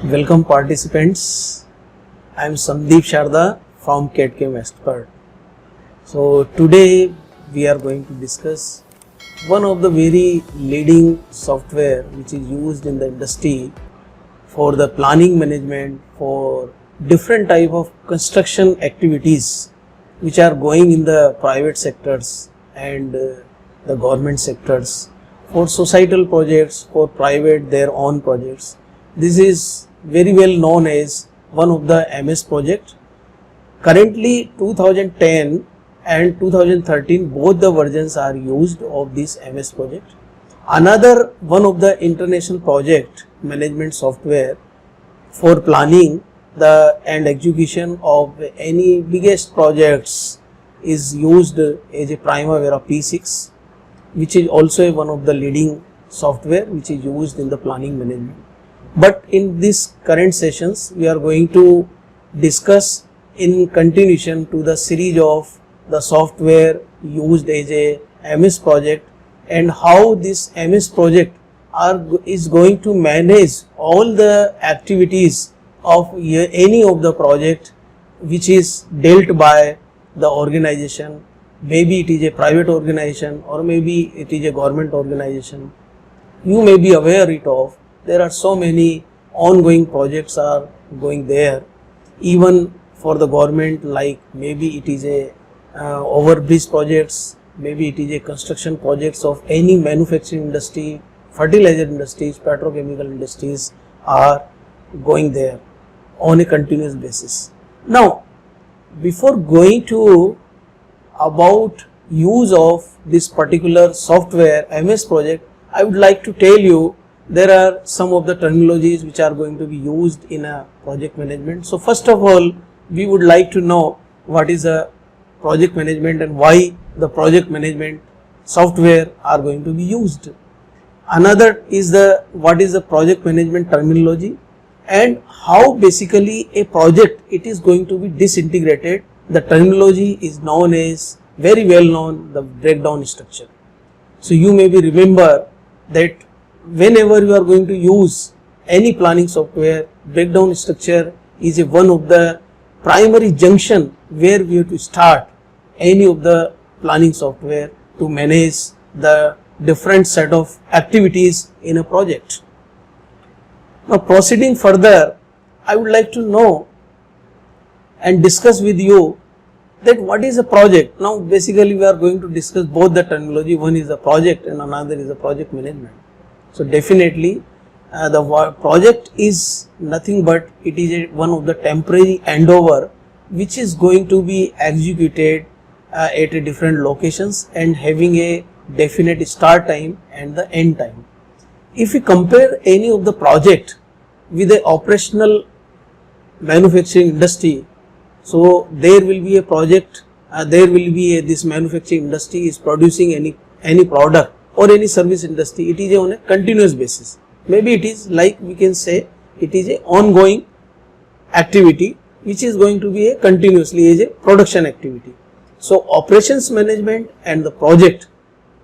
Welcome participants. I am Sandeep Sharda from CAD/CAM Expert. So today we are going to discuss one of the very leading software which is used in the industry for the planning management for different type of construction activities which are going in the private sectors and the government sectors, for societal projects, for private their own projects. This is very well known as one of the MS project. Currently 2010 and 2013 both the versions are used of this MS project. Another one of the international project management software for planning the and execution of any biggest projects is used as a Primavera P6, which is also one of the leading software which is used in the planning management. But in this current sessions we are going to discuss in continuation to the series of the software used as a MS project and how this MS project is going to manage all the activities of any of the project which is dealt by the organization. Maybe it is a private organization or maybe it is a government organization. You may be aware it of. There are so many ongoing projects are going there, even for the government, like maybe it is a overbridge projects, maybe it is a construction projects of any manufacturing industry, fertilizer industries, petrochemical industries are going there on a continuous basis. Now, before going to about use of this particular software MS project, I would like to tell you there are some of the terminologies which are going to be used in a project management. So first of all, we would like to know what is a project management and why the project management software are going to be used. Another is what is the project management terminology and how basically a project it is going to be disintegrated. The terminology is known as, very well known, the breakdown structure. So you may be remember that whenever you are going to use any planning software, breakdown structure is one of the primary junction where we have to start any of the planning software to manage the different set of activities in a project. Now proceeding further, I would like to know and discuss with you that what is a project. Now basically we are going to discuss both the terminology, one is a project and another is a project management. So definitely the project is nothing but it is one of the temporary handover which is going to be executed at a different locations and having a definite start time and the end time. If we compare any of the project with the operational manufacturing industry, so there will be a project, this manufacturing industry is producing any product or any service industry, it is on a continuous basis. Maybe it is like we can say it is a ongoing activity which is going to be a continuously as a production activity. So operations management and the project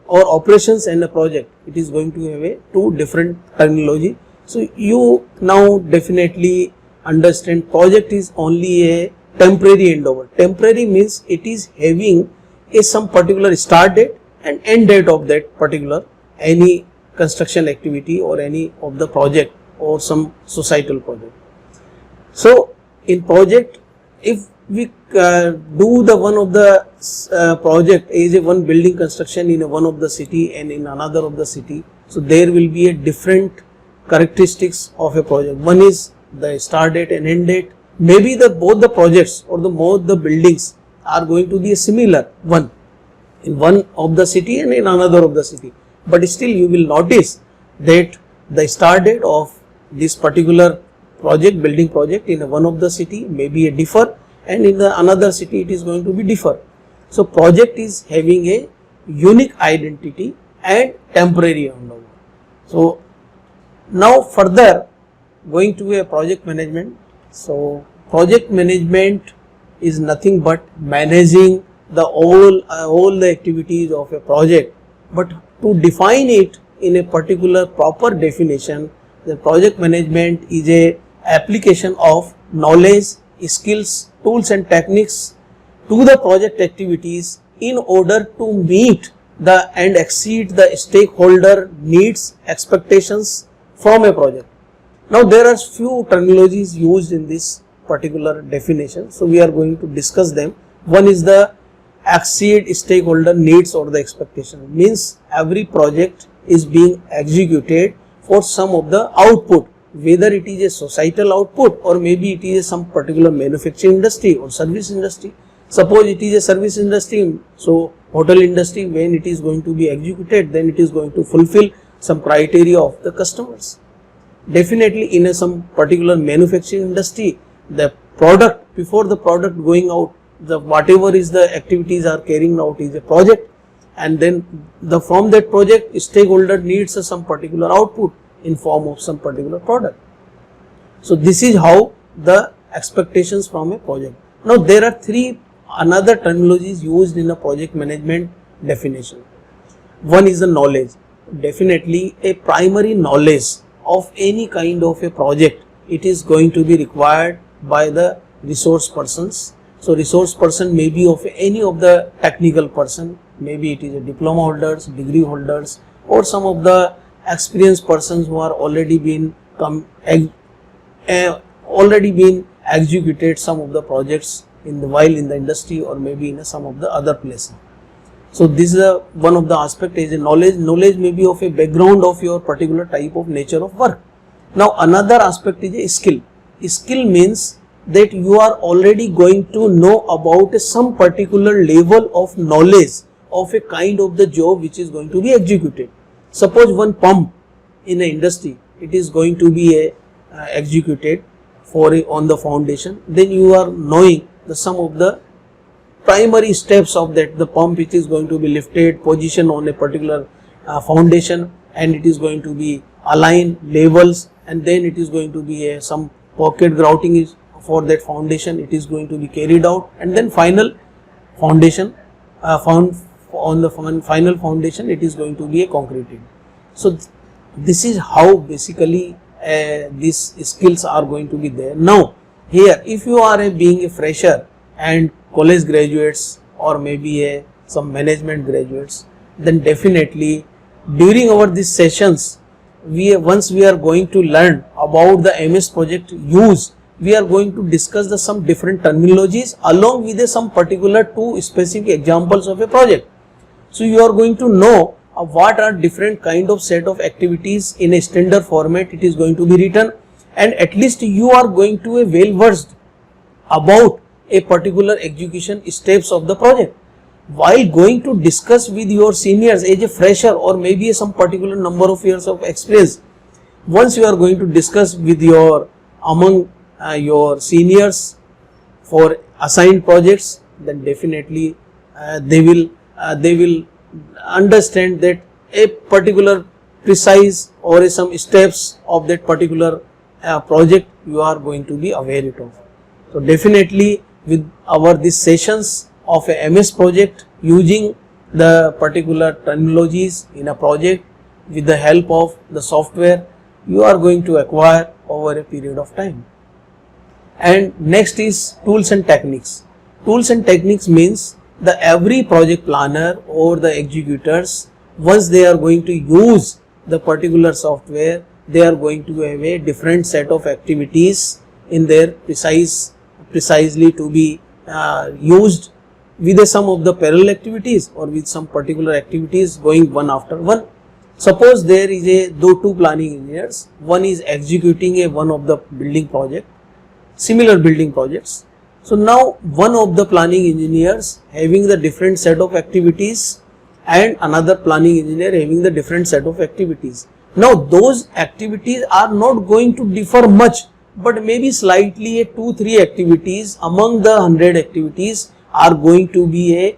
or operations and a project, it is going to have a two different terminology. So you now definitely understand project is only a temporary handover. Temporary means it is having some particular start date and end date of that particular any construction activity or any of the project or some societal project. So in project, if we do the one of the project is a one building construction in one of the city and in another of the city, so there will be a different characteristics of a project. One is the start date and end date. Maybe both the projects or both the buildings are going to be a similar one in one of the city and in another of the city, but still you will notice that the start date of this particular project, building project in one of the city may be a differ and in the another city it is going to be differ. So project is having a unique identity and temporary handover. So now further going to a project management. So project management is nothing but managing the all the activities of a project, but to define it in a particular proper definition, the project management is a application of knowledge, skills, tools and techniques to the project activities in order to meet the and exceed the stakeholder needs, expectations from a project. Now there are few terminologies used in this particular definition, so we are going to discuss them. One is the exceed stakeholder needs or the expectation, means every project is being executed for some of the output, whether it is a societal output or maybe it is some particular manufacturing industry or service industry. Suppose it is a service industry, so hotel industry, when it is going to be executed, then it is going to fulfill some criteria of the customers. Definitely in some particular manufacturing industry, the product, before the product going out, the whatever is the activities are carrying out is a project, and then from that project stakeholder needs some particular output in form of some particular product. So this is how the expectations from a project. Now there are three another terminologies used in a project management definition. One is the knowledge. Definitely a primary knowledge of any kind of a project, it is going to be required by the resource persons. So resource person may be of any of the technical person, maybe it is a diploma holders, degree holders, or some of the experienced persons who are already been executed some of the projects in the while in the industry or maybe in some of the other places. So this is one of the aspect is a knowledge. Knowledge may be of a background of your particular type of nature of work. Now another aspect is a skill. Skill means that you are already going to know about some particular level of knowledge of a kind of the job which is going to be executed. Suppose one pump in an industry, it is going to be executed on the foundation, then you are knowing the some of the primary steps of that, the pump which is going to be lifted, position on a particular foundation, and it is going to be aligned levels, and then it is going to be some pocket grouting is for that foundation, it is going to be carried out, and then final foundation found on the final foundation it is going to be a concreted. So this is how basically these skills are going to be there. Now here if you are being a fresher and college graduates or maybe some management graduates, then definitely during our these sessions once we are going to learn about the MS project use, we are going to discuss some different terminologies along with some particular two specific examples of a project. So you are going to know what are different kind of set of activities in a standard format it is going to be written, and at least you are going to be well versed about a particular execution steps of the project. While going to discuss with your seniors as a fresher or maybe some particular number of years of experience, once you are going to discuss with your among your seniors for assigned projects, then definitely they will understand that a particular precise or some steps of that particular project you are going to be aware of. So definitely with our these sessions of a MS project, using the particular terminologies in a project with the help of the software, you are going to acquire over a period of time. And next is tools and techniques. Tools and techniques means the every project planner or the executors, once they are going to use the particular software, they are going to have a different set of activities in their precisely to be used with some of the parallel activities or with some particular activities going one after one. Suppose there is two planning engineers, one is executing one of the building project, similar building projects. So now one of the planning engineers having the different set of activities and another planning engineer having the different set of activities. Now those activities are not going to differ much, but maybe slightly 2-3 activities among the 100 activities are going to be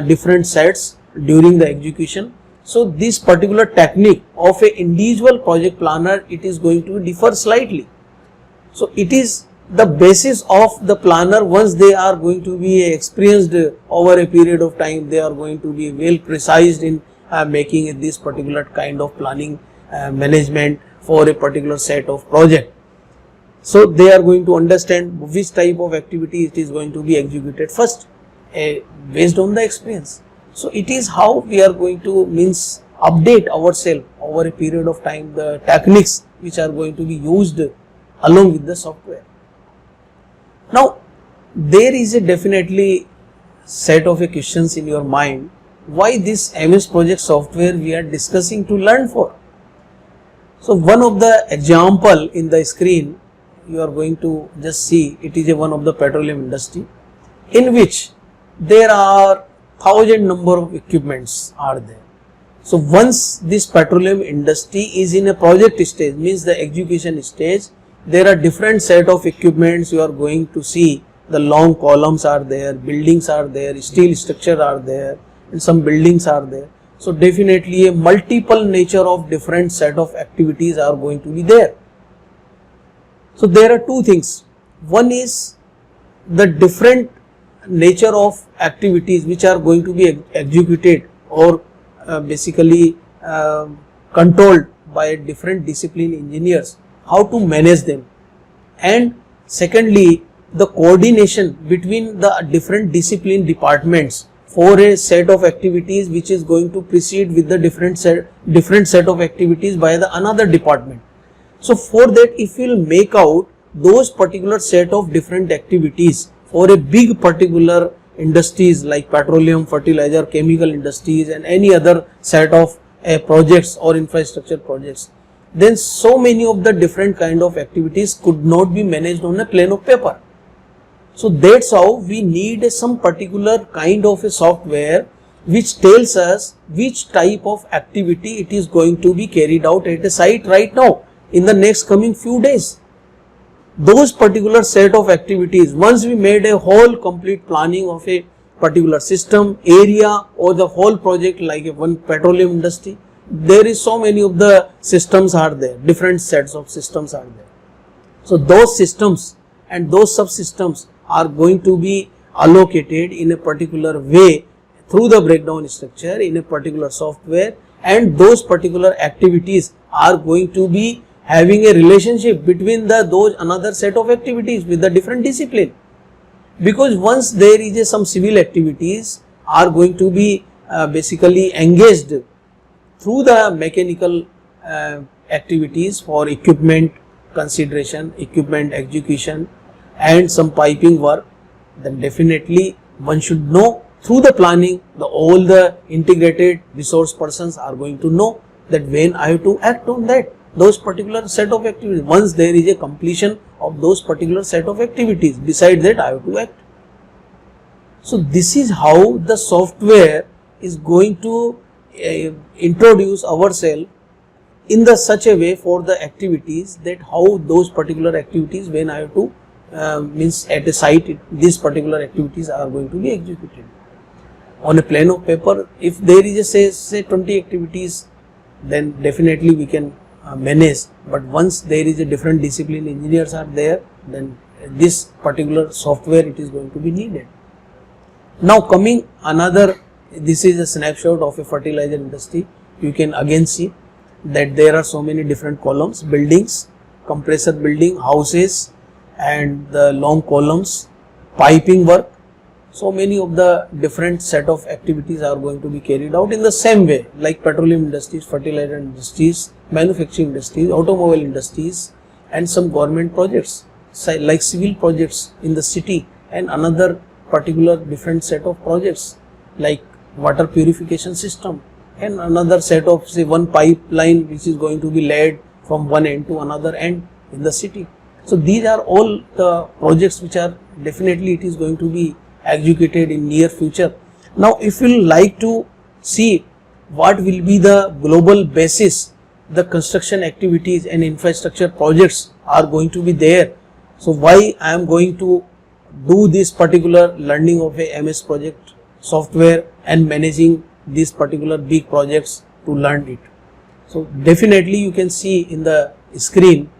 different sets during the execution. So this particular technique of a individual project planner, it is going to differ slightly. So it is the basis of the planner. Once they are going to be experienced over a period of time, they are going to be well precise in making this particular kind of planning management for a particular set of project. So they are going to understand which type of activity it is going to be executed first, based on the experience. So it is how we are going to update ourselves over a period of time, the techniques which are going to be used along with the software. Now there is a definitely set of questions in your mind, why this MS Project software we are discussing to learn for. So one of the example in the screen you are going to just see, it is one of the petroleum industry in which there are 1000 number of equipments are there. So once this petroleum industry is in a project stage, means the execution stage, there are different set of equipments you are going to see. The long columns are there, buildings are there, steel structure are there, and some buildings are there. So definitely a multiple nature of different set of activities are going to be there. So there are two things. One is the different nature of activities which are going to be executed or basically controlled by different discipline engineers, how to manage them. And secondly, the coordination between the different discipline departments for a set of activities which is going to proceed with the different set of activities by the another department. So for that, if you will make out those particular set of different activities for a big particular industries like petroleum, fertilizer, chemical industries and any other set of projects or infrastructure projects, then so many of the different kind of activities could not be managed on a plane of paper. So that's how we need some particular kind of a software which tells us which type of activity it is going to be carried out at a site right now in the next coming few days. Those particular set of activities, once we made a whole complete planning of a particular system, area or the whole project like a one petroleum industry, there is so many of the systems are there, different sets of systems are there. So those systems and those subsystems are going to be allocated in a particular way through the breakdown structure in a particular software, and those particular activities are going to be having a relationship between those another set of activities with the different discipline. Because once there is some civil activities are going to be basically engaged through the mechanical activities for equipment consideration, equipment execution and some piping work, then definitely one should know through the planning, all the integrated resource persons are going to know that when I have to act on that, those particular set of activities, once there is a completion of those particular set of activities, besides that I have to act. So this is how the software is going to introduce ourselves in the such a way for the activities, that how those particular activities when I have to means at a site these particular activities are going to be executed. On a plane of paper, if there is a say 20 activities, then definitely we can manage, but once there is a different discipline engineers are there, then this particular software it is going to be needed. Now coming another, this is a snapshot of a fertilizer industry. You can again see that there are so many different columns, buildings, compressor building, houses and the long columns, piping work. So many of the different set of activities are going to be carried out in the same way like petroleum industries, fertilizer industries, manufacturing industries, automobile industries and some government projects like civil projects in the city, and another particular different set of projects like water purification system, and another set of say one pipeline which is going to be laid from one end to another end in the city. So these are all the projects which are definitely it is going to be executed in near future. Now if you like to see what will be the global basis, the construction activities and infrastructure projects are going to be there. So why I am going to do this particular learning of a MS project software and managing these particular big projects to learn it. So definitely you can see in the screen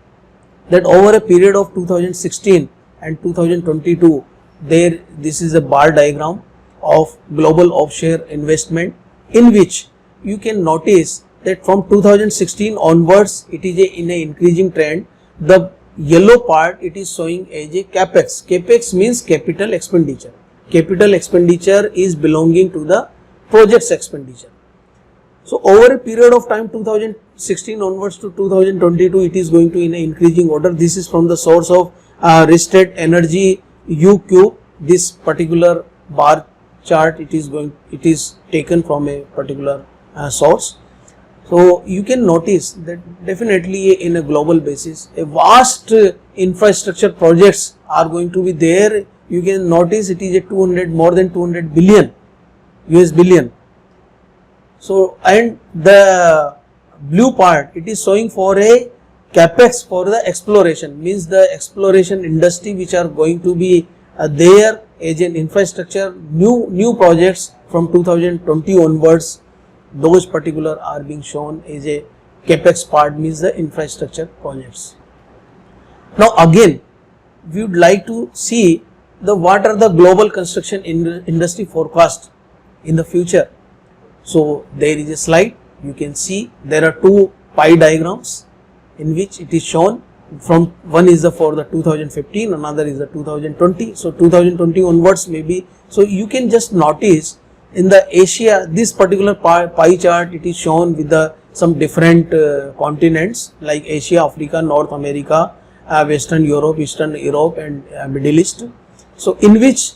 that over a period of 2016 and 2022, this is a bar diagram of global offshore investment, in which you can notice that from 2016 onwards it is in an increasing trend. The yellow part it is showing as a capex. Capex means capital expenditure. Capital expenditure is belonging to the projects expenditure. So over a period of time 2016 onwards to 2022 it is going to in an increasing order. This is from the source of Rystad Energy U Cube. This particular bar chart it is taken from a particular source. So you can notice that definitely in a global basis a vast infrastructure projects are going to be there. You can notice it is a more than 200 billion US billion. So and the blue part it is showing for a capex for the exploration, means the exploration industry which are going to be there as an infrastructure, new projects from 2020 onwards, those particular are being shown as a capex part, means the infrastructure projects. Now again we would like to see what are the global construction industry forecast in the future. So there is a slide, you can see there are two pie diagrams in which it is shown, from one is for the 2015, another is the 2020. So 2020 onwards maybe. So you can just notice in the Asia, this particular pie chart it is shown with some different continents like Asia, Africa, North America, Western Europe, Eastern Europe and Middle East. So in which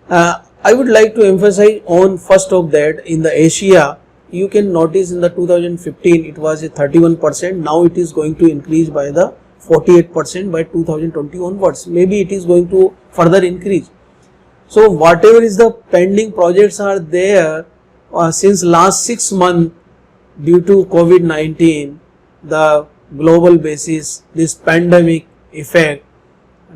I would like to emphasize on first of that, in the Asia you can notice in the 2015 it was a 31%, now it is going to increase by the 48% by 2020 onwards, maybe it is going to further increase. So whatever is the pending projects are there since last 6 months due to COVID-19, the global basis, this pandemic effect,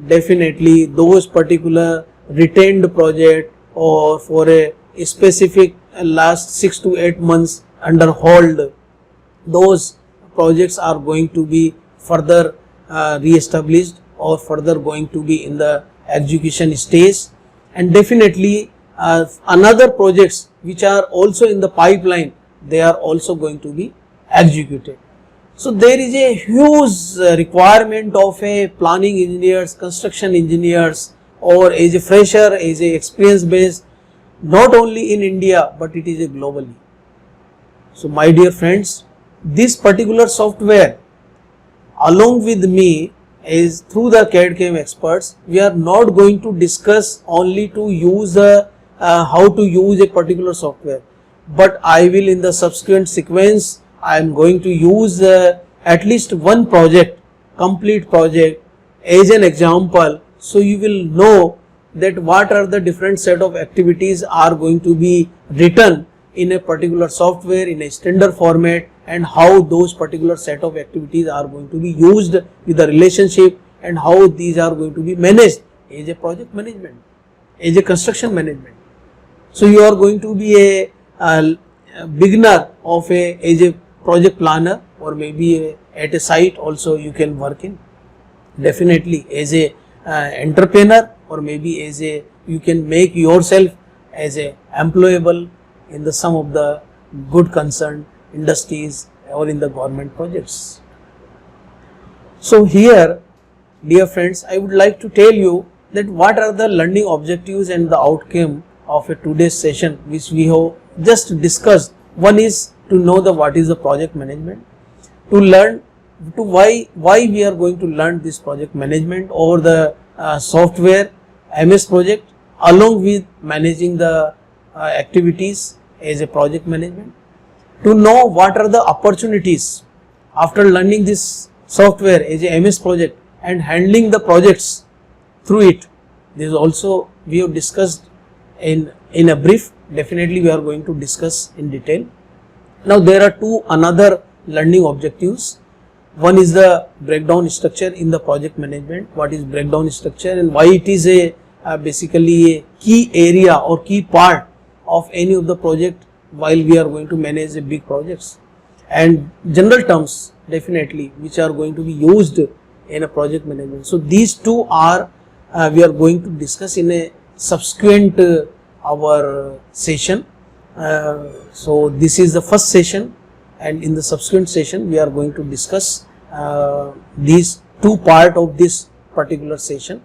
definitely those particular retained project or for a specific last 6 to 8 months under hold, those projects are going to be further re-established or further going to be in the execution stage, and definitely another projects which are also in the pipeline, they are also going to be executed. So there is a huge requirement of a planning engineers, construction engineers, or as a fresher, as a experience based, not only in India but it is a globally. So my dear friends, this particular software along with me is through the CAD/CAM experts, we are not going to discuss only to use how to use a particular software, but I will in the subsequent sequence I am going to use at least one project, complete project as an example, so you will know that what are the different set of activities are going to be written in a particular software in a standard format, and how those particular set of activities are going to be used with the relationship, and how these are going to be managed as a project management, as a construction management. So you are going to be a beginner of as a project planner, or maybe at a site also you can work in, definitely as a entrepreneur, or maybe as a you can make yourself as a employable in the some of the good concerned industries or in the government projects. So here, dear friends, I would like to tell you that what are the learning objectives and the outcome of a today's session which we have just discussed. One is to know the what is the project management, to learn to why we are going to learn this project management or the software MS project, along with managing the activities as a project management, to know what are the opportunities after learning this software as a MS project and handling the projects through it. This is also we have discussed in a brief, definitely we are going to discuss in detail. Now there are two another learning objectives. One is the breakdown structure in the project management. What is breakdown structure and why it is a basically a key area or key part of any of the project while we are going to manage a big projects, and general terms definitely which are going to be used in a project management. So these two are we are going to discuss in a subsequent our session. So this is the first session, and in the subsequent session we are going to discuss these two part of this particular session.